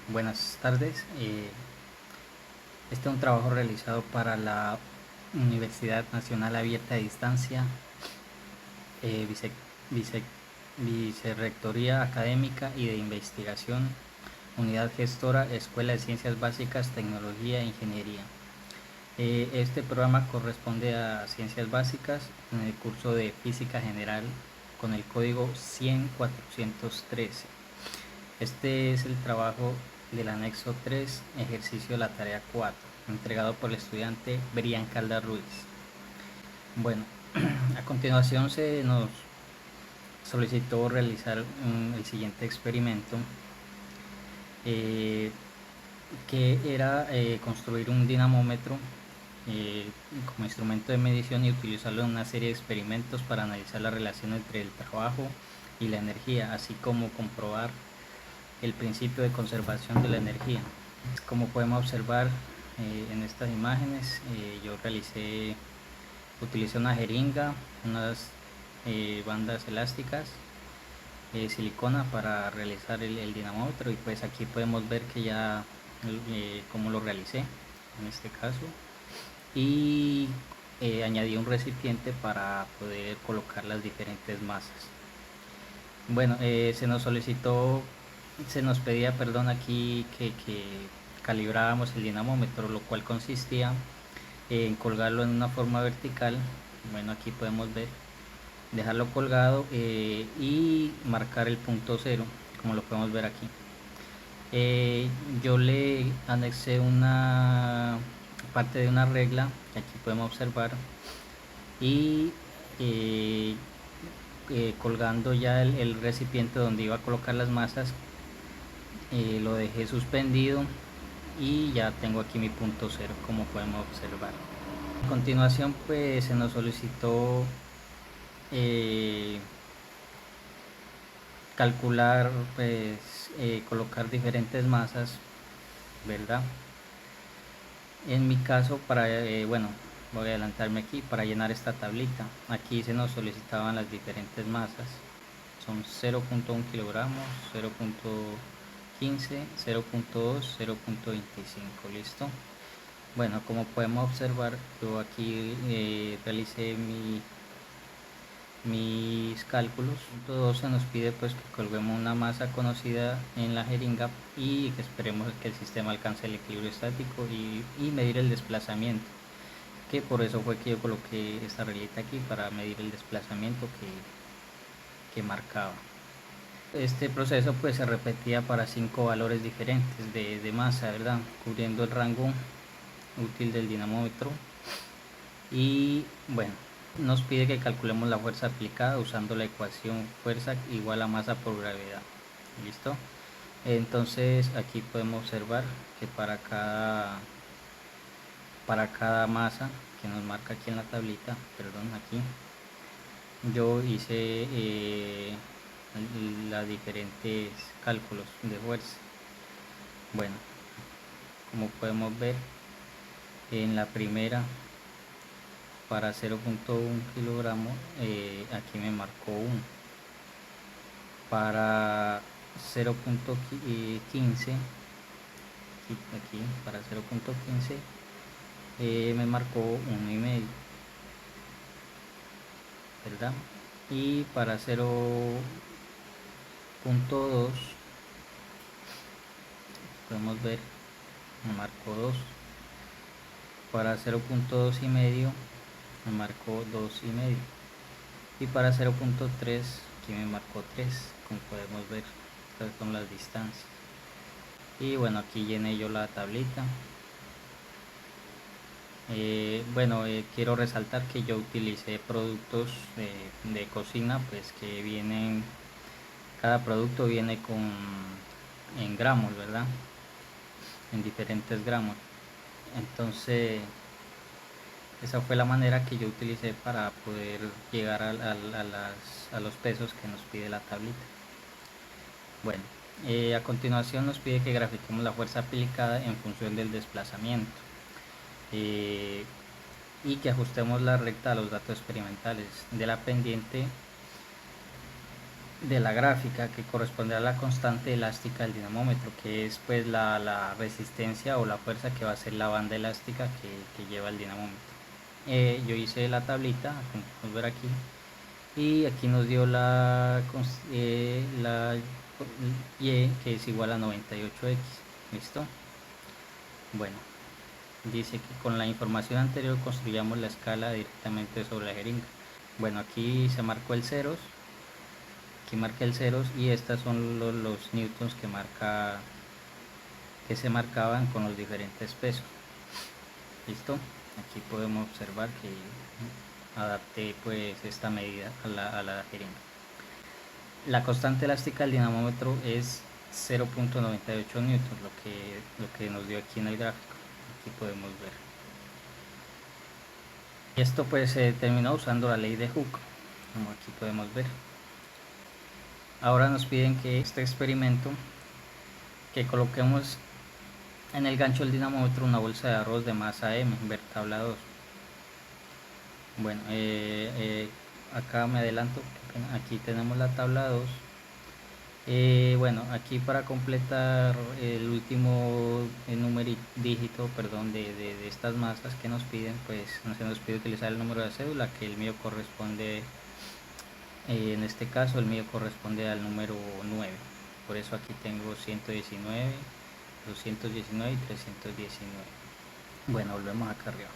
Buenas tardes. Este es un trabajo realizado para la Universidad Nacional Abierta de Distancia, eh, vice- vice- Vicerrectoría Académica y de Investigación, Unidad Gestora, Escuela de Ciencias Básicas, Tecnología e Ingeniería. Este programa corresponde a Ciencias Básicas en el curso de Física General con el código 100.413. Este es el trabajo del anexo 3, ejercicio de la tarea 4, entregado por el estudiante Brian Calda Ruiz. Bueno, a continuación se nos solicitó realizar el siguiente experimento, eh, que era construir un dinamómetro como instrumento de medición y utilizarlo en una serie de experimentos para analizar la relación entre el trabajo y la energía, así como comprobar el principio de conservación de la energía. Como podemos observar en estas imágenes, yo utilicé una jeringa, unas bandas elásticas, silicona para realizar el dinamómetro, y pues aquí podemos ver que ya cómo lo realicé en este caso, y añadí un recipiente para poder colocar las diferentes masas. Bueno, se nos pedía, perdón, aquí que calibrábamos el dinamómetro, lo cual consistía en colgarlo en una forma vertical. Bueno, aquí podemos ver, dejarlo colgado y marcar el punto cero, como lo podemos ver aquí. Eh, yo le anexé una parte de una regla que aquí podemos observar, y eh, colgando ya el recipiente donde iba a colocar las masas, lo dejé suspendido y ya tengo aquí mi punto cero, como podemos observar. A continuación pues se nos solicitó eh, calcular, pues colocar diferentes masas, ¿verdad? En mi caso, bueno, voy a adelantarme aquí para llenar esta tablita. Aquí se nos solicitaban las diferentes masas. Son 0.1 kilogramos, 0.15, 0.2, 0.25. ¿Listo? Bueno, como podemos observar, yo aquí realicé mis cálculos. Punto 2, se nos pide pues que colguemos una masa conocida en la jeringa y que esperemos que el sistema alcance el equilibrio estático y medir el desplazamiento, que por eso fue que yo coloqué esta reglita aquí para medir el desplazamiento que marcaba. Este proceso pues se repetía para 5 valores diferentes de masa, ¿verdad? Cubriendo el rango útil del dinamómetro. Y bueno, nos pide que calculemos la fuerza aplicada usando la ecuación fuerza igual a masa por gravedad. ¿Listo? Entonces aquí podemos observar que para cada masa que nos marca aquí en la tablita, perdón, aquí yo hice las diferentes cálculos de fuerza. Bueno, como podemos ver, en la primera, para 0.1 kilogramos, aquí me marcó 1. Para 0.15, aquí para 0.15 me marcó 1,5, ¿verdad? Y para 0.2 podemos ver, me marcó 2. Para 0.2 y medio me marcó 2,5. Y para 0.3 aquí me marcó 3. Como podemos ver, estas son las distancias. Y bueno, aquí llené yo la tablita. Bueno, quiero resaltar que yo utilicé productos de cocina, pues que vienen, cada producto viene en gramos, ¿verdad? En diferentes gramos. Entonces esa fue la manera que yo utilicé para poder llegar a los pesos que nos pide la tablita. Bueno, a continuación nos pide que grafiquemos la fuerza aplicada en función del desplazamiento, eh, y que ajustemos la recta a los datos experimentales de la pendiente de la gráfica, que corresponde a la constante elástica del dinamómetro, que es pues la resistencia o la fuerza que va a ser la banda elástica que lleva el dinamómetro. Yo hice la tablita, como podemos ver aquí, y aquí nos dio la y, que es igual a 98x. ¿Listo? Bueno, dice que con la información anterior construyamos la escala directamente sobre la jeringa. Bueno, aquí se marcó el ceros, aquí marca el ceros, y estas son los newtons que se marcaban con los diferentes pesos. ¿Listo? Aquí podemos observar que adapté pues esta medida a la jeringa. La constante elástica del dinamómetro es 0.98 newtons, lo que nos dio aquí en el gráfico. Aquí podemos ver. Y esto pues se determinó usando la ley de Hooke, como aquí podemos ver. Ahora nos piden que este experimento, que coloquemos en el gancho del dinamómetro una bolsa de arroz de masa M, ver tabla 2. Bueno, acá me adelanto, aquí tenemos la tabla 2. Bueno, aquí para completar el último dígito, perdón, de estas masas que nos piden, pues se nos pide utilizar el número de cédula, que el mío corresponde, en este caso el mío corresponde al número 9. Por eso aquí tengo 119, 219 y 319. Bueno, volvemos acá arriba.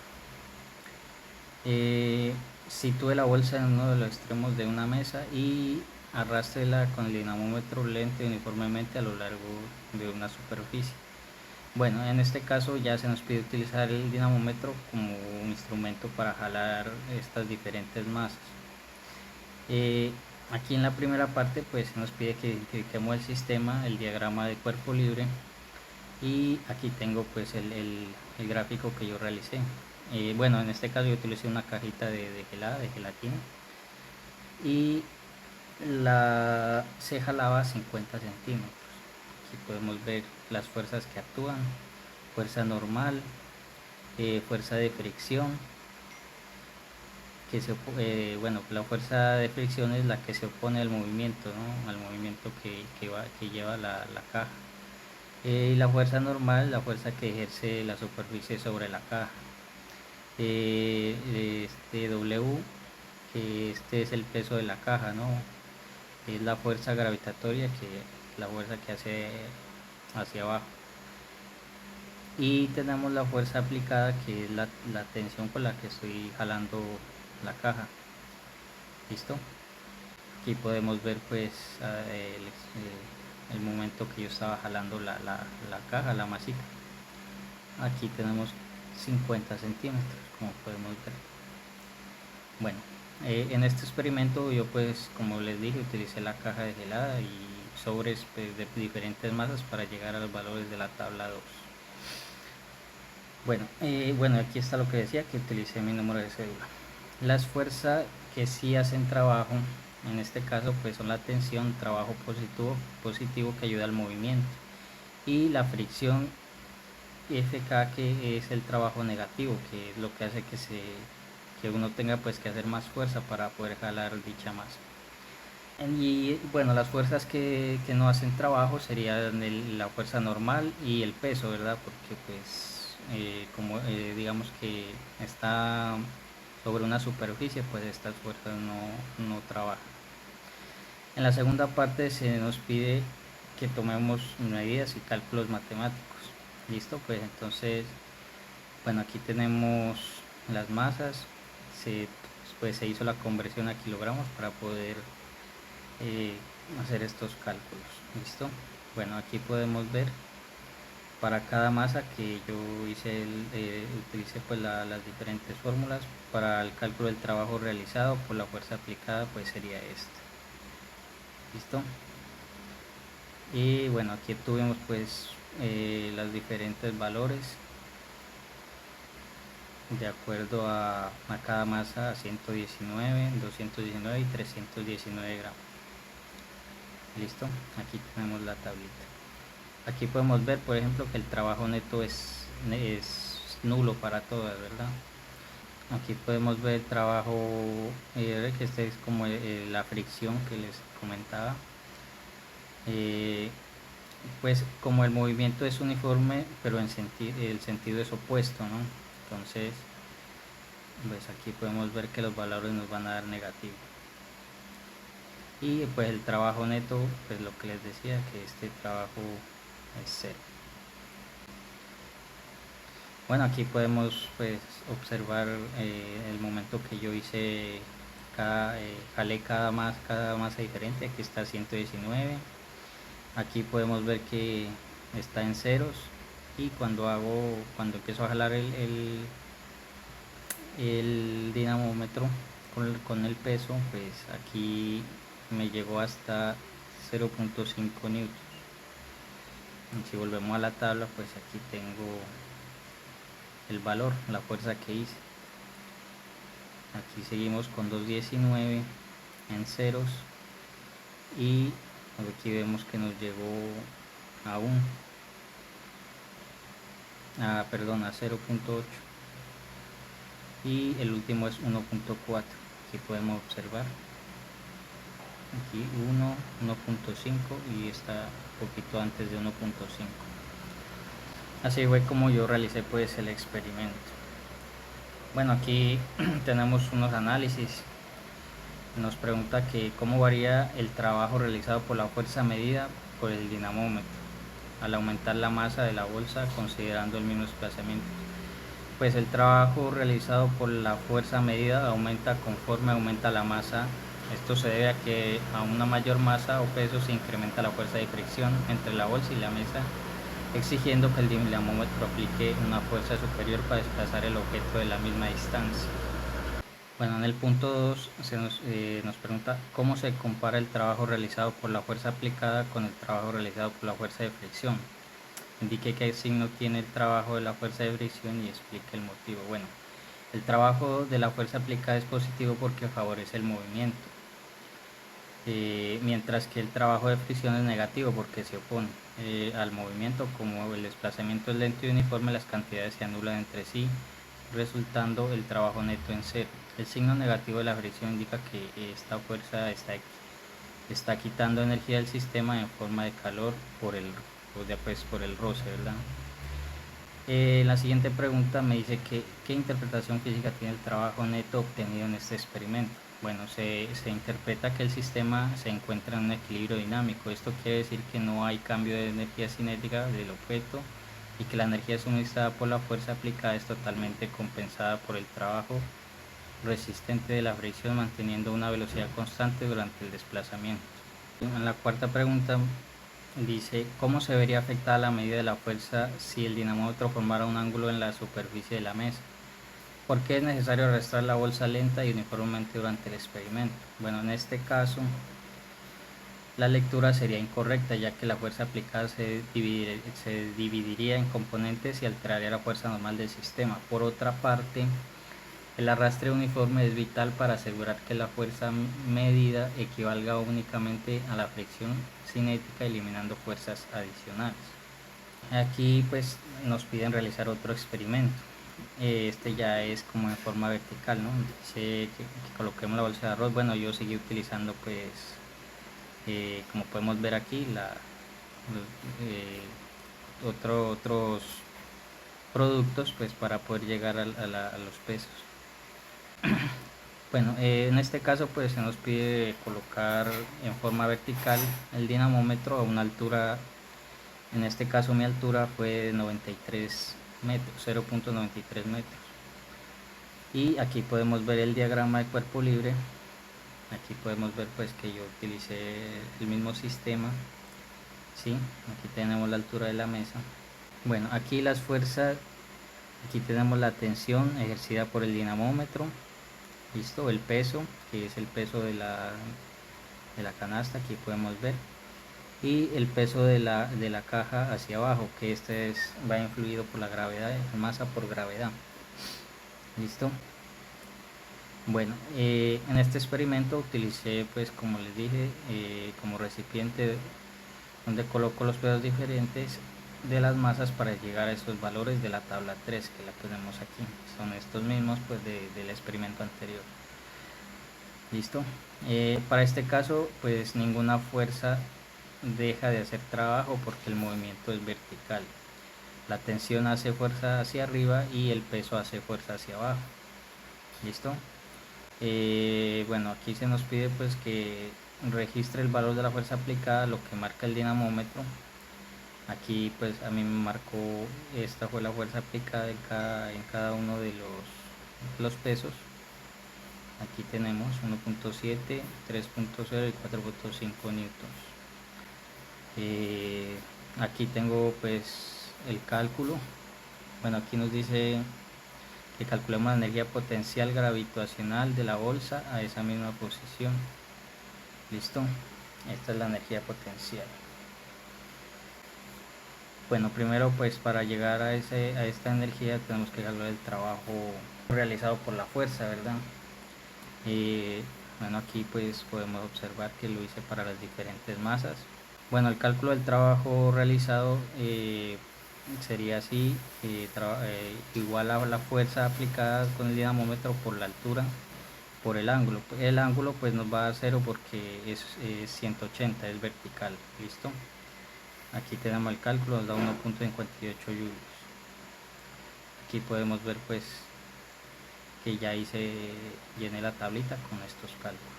Sitúe la bolsa en uno de los extremos de una mesa y arrástrela con el dinamómetro lento y uniformemente a lo largo de una superficie. Bueno, en este caso ya se nos pide utilizar el dinamómetro como un instrumento para jalar estas diferentes masas. Aquí en la primera parte pues se nos pide que identifiquemos el sistema, el diagrama de cuerpo libre, y aquí tengo pues el gráfico que yo realicé. Bueno, en este caso yo utilicé una cajita de gelatina, y se jalaba 50 centímetros. Aquí podemos ver las fuerzas que actúan: fuerza normal, fuerza de fricción, bueno, la fuerza de fricción es la que se opone al movimiento, ¿no? Al movimiento que lleva la caja. Y la fuerza normal, la fuerza que ejerce la superficie sobre la caja. Este W, que este es el peso de la caja, ¿no? Es la fuerza gravitatoria, que la fuerza que hace hacia abajo. Y tenemos la fuerza aplicada, que es la tensión con la que estoy jalando la caja. ¿Listo? Aquí podemos ver pues el momento que yo estaba jalando la caja, la masita. Aquí tenemos 50 centímetros, como podemos ver. Bueno, en este experimento yo pues, como les dije, utilicé la caja de gelada y sobres pues, de diferentes masas para llegar a los valores de la tabla 2. Bueno, aquí está lo que decía, que utilicé mi número de cédula. Las fuerzas que sí hacen trabajo, en este caso pues son la tensión, trabajo positivo que ayuda al movimiento, y la fricción, FK, que es el trabajo negativo, que es lo que hace que uno tenga pues que hacer más fuerza para poder jalar dicha masa. Y bueno, las fuerzas que no hacen trabajo serían la fuerza normal y el peso, ¿verdad? Porque pues como digamos que está sobre una superficie, pues estas fuerzas no trabajan. En la segunda parte se nos pide que tomemos medidas y cálculos matemáticos. ¿Listo? Pues entonces, bueno, aquí tenemos las masas. Pues se hizo la conversión a kilogramos para poder hacer estos cálculos. ¿Listo? Bueno, aquí podemos ver para cada masa que yo utilicé pues las diferentes fórmulas. Para el cálculo del trabajo realizado por la fuerza aplicada, pues sería esta. ¿Listo? Y bueno, aquí tuvimos pues los diferentes valores de acuerdo a cada masa: a 119, 219 y 319 gramos. Listo, aquí tenemos la tablita. Aquí podemos ver, por ejemplo, que el trabajo neto es nulo para todas, ¿verdad? Aquí podemos ver el trabajo que este es como la fricción que les comentaba. Pues como el movimiento es uniforme, pero el sentido es opuesto, ¿no? Entonces, pues aquí podemos ver que los valores nos van a dar negativo. Y pues el trabajo neto, pues lo que les decía, que este trabajo es 0. Bueno, aquí podemos pues observar el momento que yo hice jalé cada masa diferente. Aquí está 119. Aquí podemos ver que está en ceros, y cuando empiezo a jalar el dinamómetro con el peso, pues aquí me llegó hasta 0.5 newtons. Si volvemos a la tabla, pues aquí tengo el valor, la fuerza que hice. Aquí seguimos con 219 en ceros, y aquí vemos que nos llegó a a 0.8, y el último es 1.4. Aquí podemos observar aquí 1.5, y está un poquito antes de 1.5. Así fue como yo realicé pues el experimento. Bueno, aquí tenemos unos análisis. Nos pregunta que cómo varía el trabajo realizado por la fuerza medida por el dinamómetro al aumentar la masa de la bolsa considerando el mismo desplazamiento. Pues el trabajo realizado por la fuerza medida aumenta conforme aumenta la masa. Esto se debe a que a una mayor masa o peso se incrementa la fuerza de fricción entre la bolsa y la mesa, exigiendo que el dinamómetro aplique una fuerza superior para desplazar el objeto de la misma distancia. Bueno, en el punto 2 nos pregunta cómo se compara el trabajo realizado por la fuerza aplicada con el trabajo realizado por la fuerza de fricción. Indique qué signo tiene el trabajo de la fuerza de fricción y explique el motivo. Bueno, el trabajo de la fuerza aplicada es positivo porque favorece el movimiento, mientras que el trabajo de fricción es negativo porque se opone al movimiento. Como el desplazamiento es lento y uniforme, las cantidades se anulan entre sí, resultando el trabajo neto en 0. El signo negativo de la fricción indica que esta fuerza está quitando energía del sistema en forma de calor por el roce, ¿verdad? La siguiente pregunta me dice que ¿qué interpretación física tiene el trabajo neto obtenido en este experimento? Bueno, se interpreta que el sistema se encuentra en un equilibrio dinámico. Esto quiere decir que no hay cambio de energía cinética del objeto, y que la energía suministrada por la fuerza aplicada es totalmente compensada por el trabajo resistente de la fricción, manteniendo una velocidad constante durante el desplazamiento. En la cuarta pregunta dice cómo se vería afectada la medida de la fuerza si el dinamómetro formara un ángulo en la superficie de la mesa. ¿Por qué es necesario arrastrar la bolsa lenta y uniformemente durante el experimento? Bueno, en este caso la lectura sería incorrecta, ya que la fuerza aplicada se dividiría en componentes y alteraría la fuerza normal del sistema. Por otra parte, el arrastre uniforme es vital para asegurar que la fuerza medida equivalga únicamente a la fricción cinética, eliminando fuerzas adicionales. Aquí pues nos piden realizar otro experimento. Este ya es como en forma vertical, ¿no? Dice que coloquemos la bolsa de arroz. Bueno, yo seguí utilizando pues como podemos ver aquí otros productos pues para poder llegar a los pesos. Bueno, en este caso pues se nos pide colocar en forma vertical el dinamómetro a una altura. En este caso mi altura fue de 93 metros, 0.93 metros. Y aquí podemos ver el diagrama de cuerpo libre. Aquí podemos ver pues que yo utilicé el mismo sistema. ¿Sí? Aquí tenemos la altura de la mesa. Bueno, aquí las fuerzas, aquí tenemos la tensión ejercida por el dinamómetro. Listo, el peso, que es el peso de la canasta, aquí podemos ver. Y el peso de la caja hacia abajo, que este va influido por la gravedad, masa por gravedad. Listo. Bueno, en este experimento utilicé pues como les dije como recipiente donde coloco los pesos diferentes, de las masas para llegar a esos valores de la tabla 3 que la tenemos aquí. Son estos mismos pues del experimento anterior. Listo. Para este caso pues ninguna fuerza deja de hacer trabajo porque el movimiento es vertical. La tensión hace fuerza hacia arriba y el peso hace fuerza hacia abajo. Listo. Bueno, aquí se nos pide pues que registre el valor de la fuerza aplicada, lo que marca el dinamómetro. Aquí pues a mí me marcó, esta fue la fuerza aplicada en cada uno de los pesos. Aquí tenemos 1.7, 3.0 y 4.5 newtons. Aquí tengo pues el cálculo. Bueno, aquí nos dice que calculemos la energía potencial gravitacional de la bolsa a esa misma posición. Listo, esta es la energía potencial. Bueno, primero pues para llegar a esta energía tenemos que calcular el trabajo realizado por la fuerza, ¿verdad? Bueno, aquí pues podemos observar que lo hice para las diferentes masas. Bueno, el cálculo del trabajo realizado sería así, igual a la fuerza aplicada con el dinamómetro por la altura por el ángulo. El ángulo pues nos va a dar 0 porque es 180, es vertical. Listo. Aquí tenemos el cálculo, nos da 1.58 julios. Aquí podemos ver pues que ya llené la tablita con estos cálculos.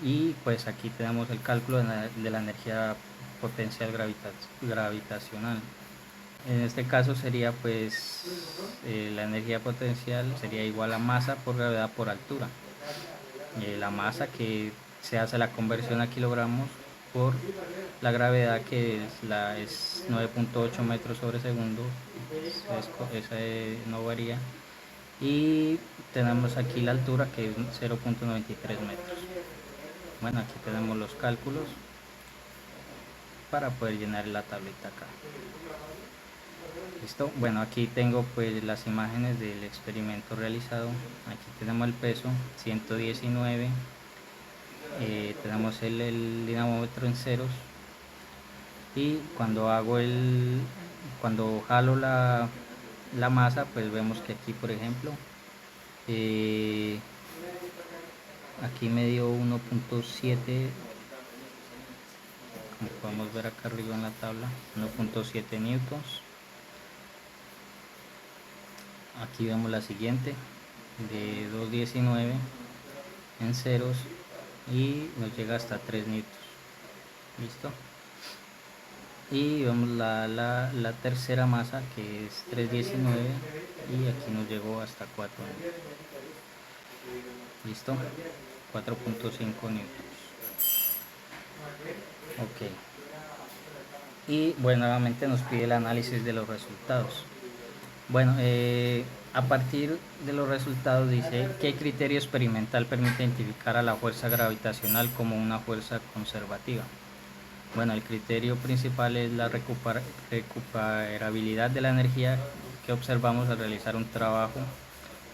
Y pues aquí tenemos el cálculo de la energía potencial gravitacional. En este caso sería pues la energía potencial sería igual a masa por gravedad por altura. La masa que se hace la conversión a kilogramos por la gravedad que es 9.8 metros sobre segundo, esa no varía, y tenemos aquí la altura que es 0.93 metros. Bueno, aquí tenemos los cálculos para poder llenar la tablita acá. Listo. Bueno, aquí tengo pues las imágenes del experimento realizado. Aquí tenemos el peso 119, tenemos el dinamómetro en ceros, y cuando jalo la masa pues vemos que aquí por ejemplo aquí me dio 1.7, como podemos ver acá arriba en la tabla, 1.7 newtons. Aquí vemos la siguiente de 219 en ceros y nos llega hasta 3 newtons. Listo. Y vemos la tercera masa que es 319 y aquí nos llegó hasta 4 newtons. Listo, 4.5 newtons. Ok. Y bueno, nuevamente nos pide el análisis de los resultados. Bueno, a partir de los resultados dice: ¿qué criterio experimental permite identificar a la fuerza gravitacional como una fuerza conservativa? Bueno, el criterio principal es la recuperabilidad de la energía que observamos al realizar un trabajo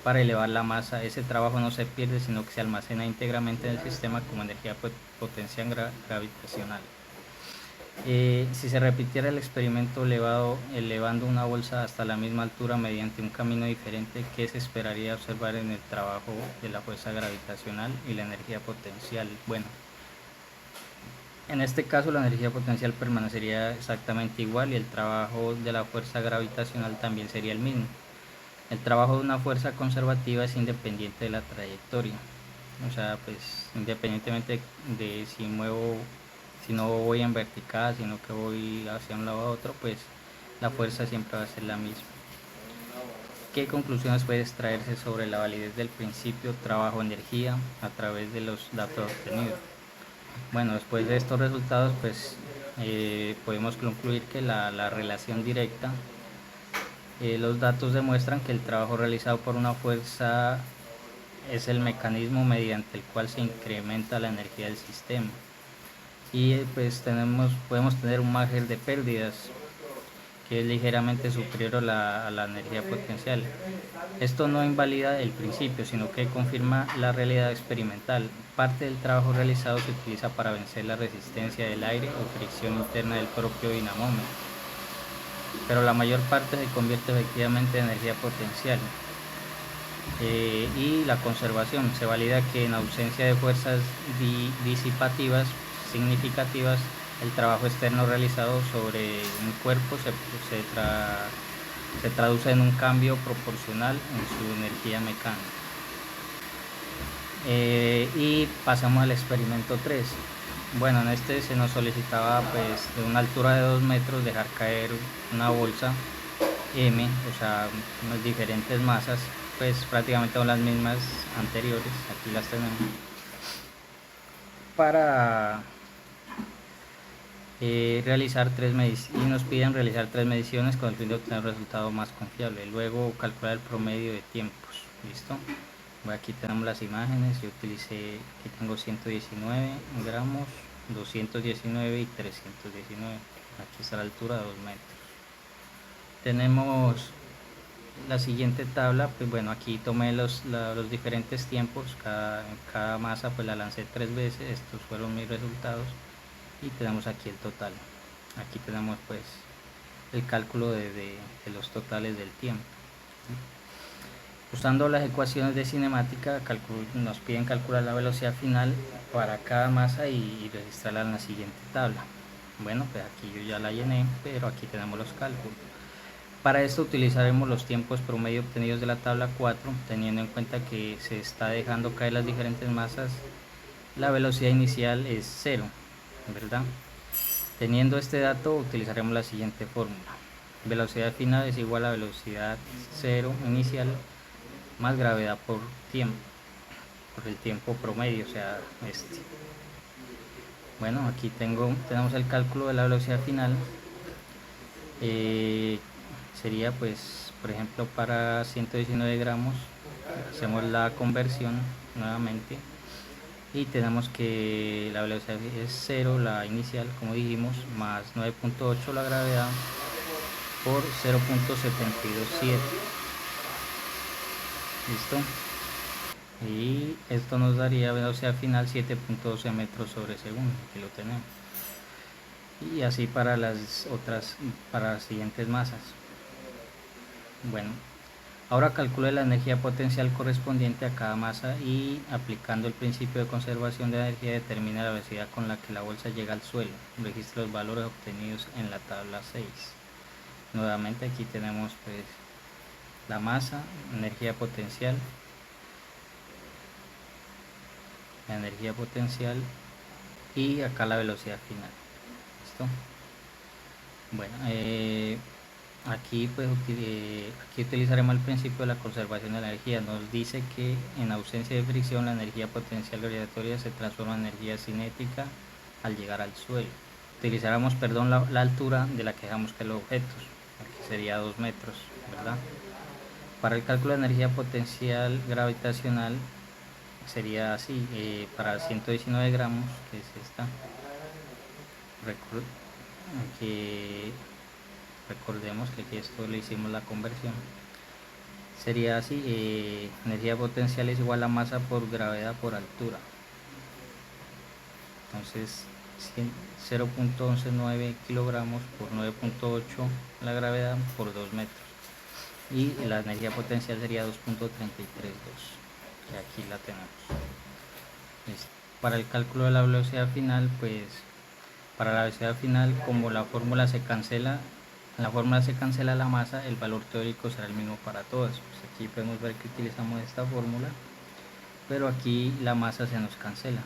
para elevar la masa. Ese trabajo no se pierde, sino que se almacena íntegramente en el sistema como energía potencial gravitacional. Si se repitiera el experimento elevando una bolsa hasta la misma altura mediante un camino diferente, ¿qué se esperaría observar en el trabajo de la fuerza gravitacional y la energía potencial? Bueno, en este caso la energía potencial permanecería exactamente igual y el trabajo de la fuerza gravitacional también sería el mismo. El trabajo de una fuerza conservativa es independiente de la trayectoria, o sea, pues independientemente de si no voy en vertical, sino que voy hacia un lado a otro, pues la fuerza siempre va a ser la misma. ¿Qué conclusiones puede extraerse sobre la validez del principio trabajo-energía a través de los datos obtenidos? Bueno, después de estos resultados, pues podemos concluir que la relación directa, los datos demuestran que el trabajo realizado por una fuerza es el mecanismo mediante el cual se incrementa la energía del sistema. Y pues podemos tener un margen de pérdidas que es ligeramente superior a la energía potencial. Esto no invalida el principio, sino que confirma la realidad experimental. Parte del trabajo realizado se utiliza para vencer la resistencia del aire o fricción interna del propio dinamómetro. pero la mayor parte se convierte efectivamente en energía potencial. Y la conservación, se valida que en ausencia de fuerzas disipativas significativas, el trabajo externo realizado sobre un cuerpo se traduce en un cambio proporcional en su energía mecánica. Y pasamos al experimento 3. Bueno, en este se nos solicitaba pues de una altura de 2 metros dejar caer una bolsa M, o sea, unas diferentes masas, pues prácticamente son las mismas anteriores, aquí las tenemos, para realizar y nos piden realizar 3 mediciones con el fin de obtener un resultado más confiable. Luego calcular el promedio de tiempos. ¿Listo? Bueno, aquí tenemos las imágenes. Yo utilicé, aquí tengo 119 gramos, 219 y 319. Aquí está la altura de 2 metros. Tenemos la siguiente tabla. Pues bueno, aquí tomé los diferentes tiempos. Cada masa pues la lancé 3 veces. Estos fueron mis resultados. Y tenemos aquí el total. Aquí tenemos pues el cálculo de los totales del tiempo. Usando las ecuaciones de cinemática nos piden calcular la velocidad final para cada masa y registrarla en la siguiente tabla. Bueno, pues aquí yo ya la llené, pero aquí tenemos los cálculos. Para esto utilizaremos los tiempos promedio obtenidos de la tabla 4, teniendo en cuenta que se está dejando caer las diferentes masas. La velocidad inicial es 0, ¿verdad? Teniendo este dato utilizaremos la siguiente fórmula. Velocidad final es igual a velocidad 0 inicial más gravedad por tiempo, por el tiempo promedio, o sea, este. Bueno, aquí tenemos el cálculo de la velocidad final. Sería pues, por ejemplo, para 119 gramos, hacemos la conversión nuevamente. Y tenemos que la velocidad es 0, la inicial, como dijimos, más 9.8 la gravedad por 0.727. ¿Listo? Y esto nos daría velocidad final 7.12 metros sobre segundo, que lo tenemos. Y así para para las siguientes masas. Bueno, ahora calcule la energía potencial correspondiente a cada masa y aplicando el principio de conservación de energía determina la velocidad con la que la bolsa llega al suelo. Registre los valores obtenidos en la tabla 6. Nuevamente aquí tenemos pues la masa, energía potencial, y acá la velocidad final. ¿Listo? Bueno, aquí pues aquí utilizaremos el principio de la conservación de la energía. Nos dice que en ausencia de fricción la energía potencial gravitatoria se transforma en energía cinética al llegar al suelo. Utilizaremos, perdón, la altura de la que dejamos que los objetos, aquí sería 2 metros, ¿verdad? Para el cálculo de energía potencial gravitacional sería así, para 119 gramos, que es esta, recordemos que aquí esto le hicimos la conversión, sería así, energía potencial es igual a masa por gravedad por altura. Entonces 0.119 kilogramos por 9.8 la gravedad por 2 metros. Y la energía potencial sería 2.332, que aquí la tenemos. Para el cálculo de la velocidad final, pues para la velocidad final, como la fórmula se cancela la masa, el valor teórico será el mismo para todas. Pues aquí podemos ver que utilizamos esta fórmula, pero aquí la masa se nos cancela.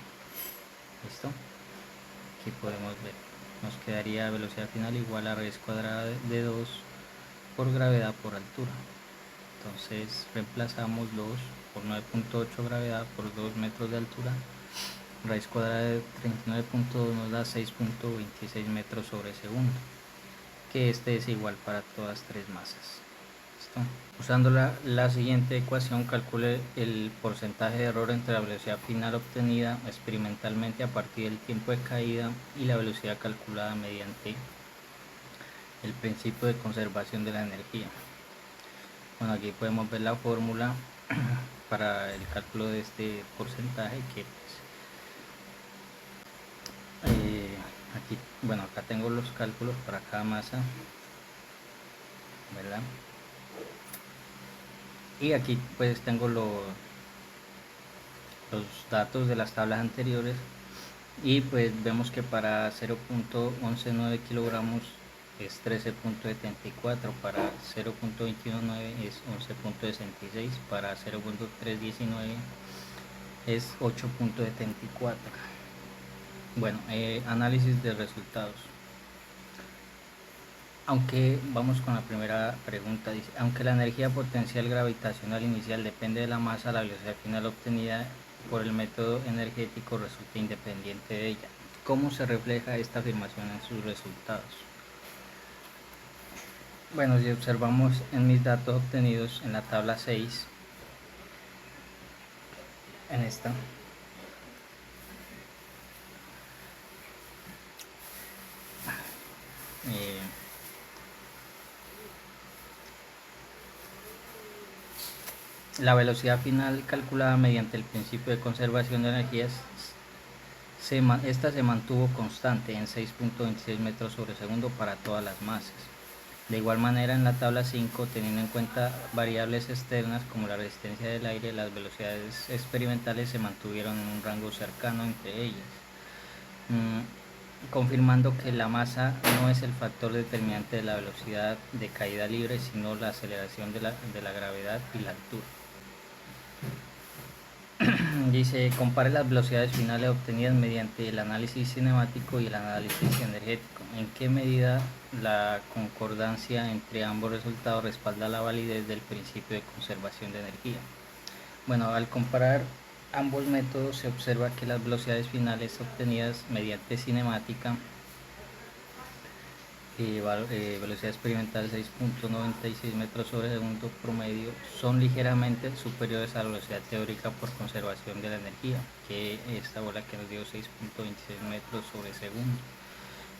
¿Listo? Aquí podemos ver, nos quedaría velocidad final igual a raíz cuadrada de 2 por gravedad por altura. Entonces reemplazamos 2 por 9.8 gravedad por 2 metros de altura. Raíz cuadrada de 39.2 nos da 6.26 metros sobre segundo, que este es igual para todas tres masas. ¿Listo? Usando la siguiente ecuación, calcule el porcentaje de error entre la velocidad final obtenida experimentalmente a partir del tiempo de caída y la velocidad calculada mediante el principio de conservación de la energía. Bueno, aquí podemos ver la fórmula para el cálculo de este porcentaje, que aquí, bueno, acá tengo los cálculos para cada masa. ¿verdad? Y aquí pues tengo los datos de las tablas anteriores y pues vemos que para 0.119 kilogramos es 13.74, para 0.219 es 11.66, para 0.319 es 8.74. Bueno, análisis de resultados. Aunque vamos con la primera pregunta, dice, aunque la energía potencial gravitacional inicial depende de la masa, la velocidad final obtenida por el método energético resulta independiente de ella. ¿Cómo se refleja esta afirmación en sus resultados? Bueno, si observamos en mis datos obtenidos en la tabla 6, en esta, eh, la velocidad final calculada mediante el principio de conservación de energías, esta se mantuvo constante en 6.26 metros sobre segundo para todas las masas. De igual manera, en la tabla 5, teniendo en cuenta variables externas como la resistencia del aire, las velocidades experimentales se mantuvieron en un rango cercano entre ellas, confirmando que la masa no es el factor determinante de la velocidad de caída libre, sino la aceleración de la gravedad y la altura. Dice, compare las velocidades finales obtenidas mediante el análisis cinemático y el análisis energético. ¿En qué medida la concordancia entre ambos resultados respalda la validez del principio de conservación de energía? Bueno, al comparar ambos métodos se observa que las velocidades finales obtenidas mediante cinemática, velocidad experimental 6.96 metros sobre segundo promedio, son ligeramente superiores a la velocidad teórica por conservación de la energía, que esta bola que nos dio 6.26 metros sobre segundo.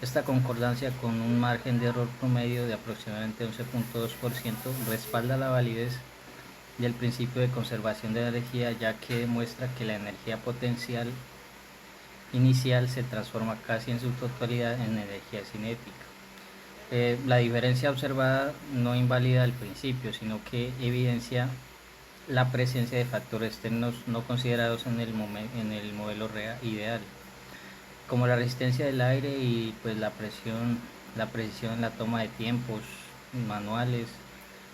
Esta concordancia con un margen de error promedio de aproximadamente 11.2% respalda la validez del principio de conservación de la energía, ya que demuestra que la energía potencial inicial se transforma casi en su totalidad en energía cinética. La diferencia observada no invalida el principio, sino que evidencia la presencia de factores externos no considerados en el modelo ideal, como la resistencia del aire y pues la precisión en la toma de tiempos manuales,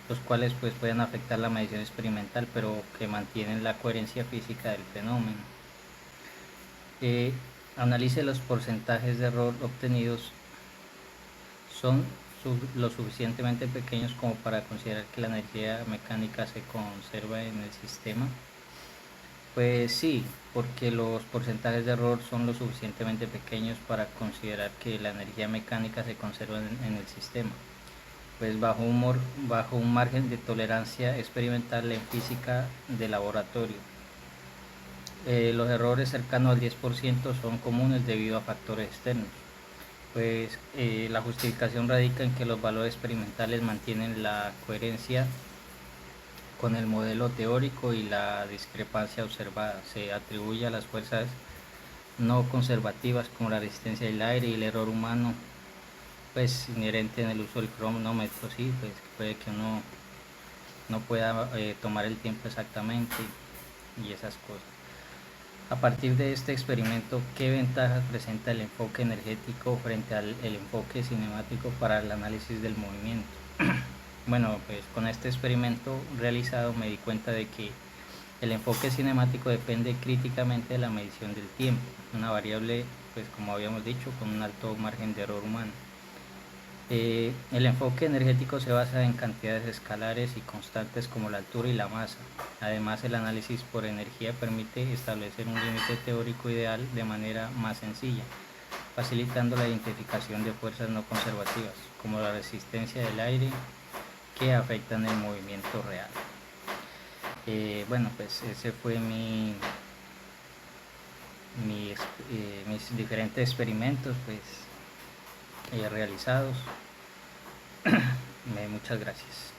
los cuales pues pueden afectar la medición experimental, pero que mantienen la coherencia física del fenómeno. Analice los porcentajes de error obtenidos. Son lo suficientemente pequeños como para considerar que la energía mecánica se conserva en el sistema. Pues sí, porque los porcentajes de error son lo suficientemente pequeños para considerar que la energía mecánica se conserva en el sistema. Pues bajo un margen de tolerancia experimental en física de laboratorio. Los errores cercanos al 10% son comunes debido a factores externos. Pues la justificación radica en que los valores experimentales mantienen la coherencia con el modelo teórico y la discrepancia observada se atribuye a las fuerzas no conservativas como la resistencia del aire y el error humano, pues inherente en el uso del cronómetro, sí, pues puede que uno no pueda tomar el tiempo exactamente y esas cosas. A partir de este experimento, ¿qué ventajas presenta el enfoque energético frente al enfoque cinemático para el análisis del movimiento? Bueno, pues con este experimento realizado me di cuenta de que el enfoque cinemático depende críticamente de la medición del tiempo, una variable, pues como habíamos dicho, con un alto margen de error humano. El enfoque energético se basa en cantidades escalares y constantes como la altura y la masa. Además, el análisis por energía permite establecer un límite teórico ideal de manera más sencilla, facilitando la identificación de fuerzas no conservativas, como la resistencia del aire, que afectan el movimiento real. Bueno, pues ese fue mis diferentes experimentos pues realizados. Muchas gracias.